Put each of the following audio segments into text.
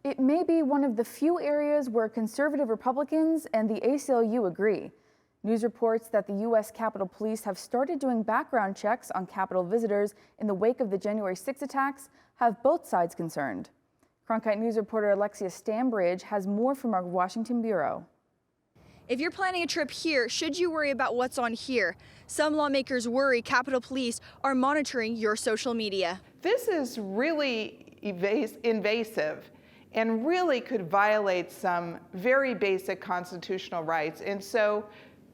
It may be one of the few areas where conservative Republicans and the ACLU agree. News reports that the U.S. Capitol Police have started doing background checks on Capitol visitors in the wake of the January 6 attacks have both sides concerned. Cronkite News reporter Alexia Stanbridge has more from our Washington bureau. If you're planning a trip here, should you worry about what's on here? Some lawmakers worry Capitol Police are monitoring your social media. This is really invasive and really could violate some very basic constitutional rights. And so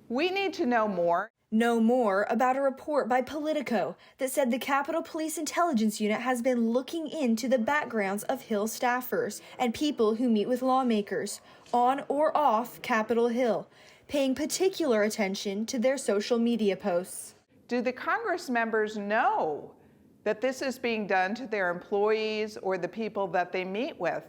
we need to know more. Know more about a report by Politico that said the Capitol Police Intelligence Unit has been looking into the backgrounds of Hill staffers and people who meet with lawmakers on or off Capitol Hill, paying particular attention to their social media posts. Do the Congress members know that this is being done to their employees or the people that they meet with?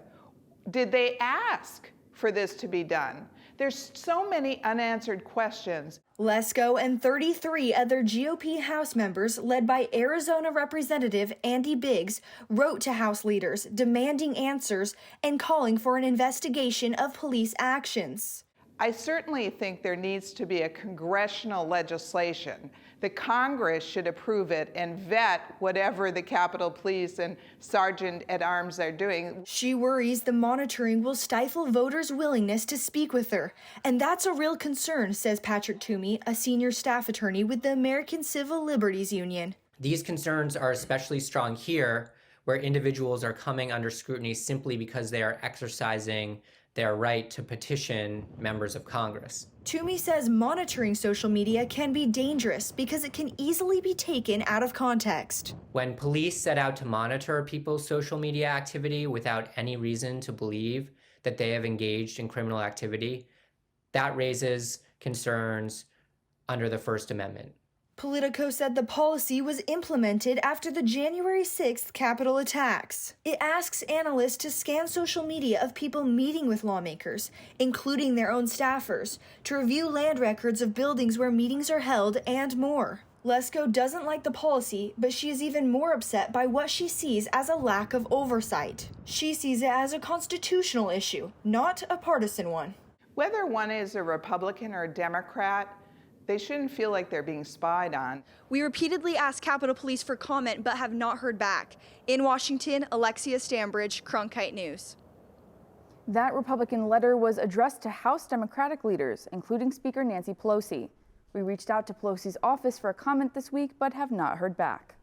Did they ask for this to be done? There's so many unanswered questions. Lesko and 33 other GOP House members, led by Arizona Representative Andy Biggs, wrote to House leaders demanding answers and calling for an investigation of police actions. I certainly think there needs to be a congressional legislation. The Congress should approve it and vet whatever the Capitol Police and Sergeant at Arms are doing. She worries the monitoring will stifle voters' willingness to speak with her. And that's a real concern, says Patrick Toomey, a senior staff attorney with the American Civil Liberties Union. These concerns are especially strong here, where individuals are coming under scrutiny simply because they are exercising their right to petition members of Congress. Toomey says monitoring social media can be dangerous because it can easily be taken out of context. When police set out to monitor people's social media activity without any reason to believe that they have engaged in criminal activity, that raises concerns under the First Amendment. Politico said the policy was implemented after the January 6th Capitol attacks. It asks analysts to scan social media of people meeting with lawmakers, including their own staffers, to review land records of buildings where meetings are held, and more. Lesko doesn't like the policy, but she is even more upset by what she sees as a lack of oversight. She sees it as a constitutional issue, not a partisan one. Whether one is a Republican or a Democrat, they shouldn't feel like they're being spied on. We repeatedly asked Capitol Police for comment but have not heard back. In Washington, Alexia Stanbridge, Cronkite News. That Republican letter was addressed to House Democratic leaders, including Speaker Nancy Pelosi. We reached out to Pelosi's office for a comment this week but have not heard back.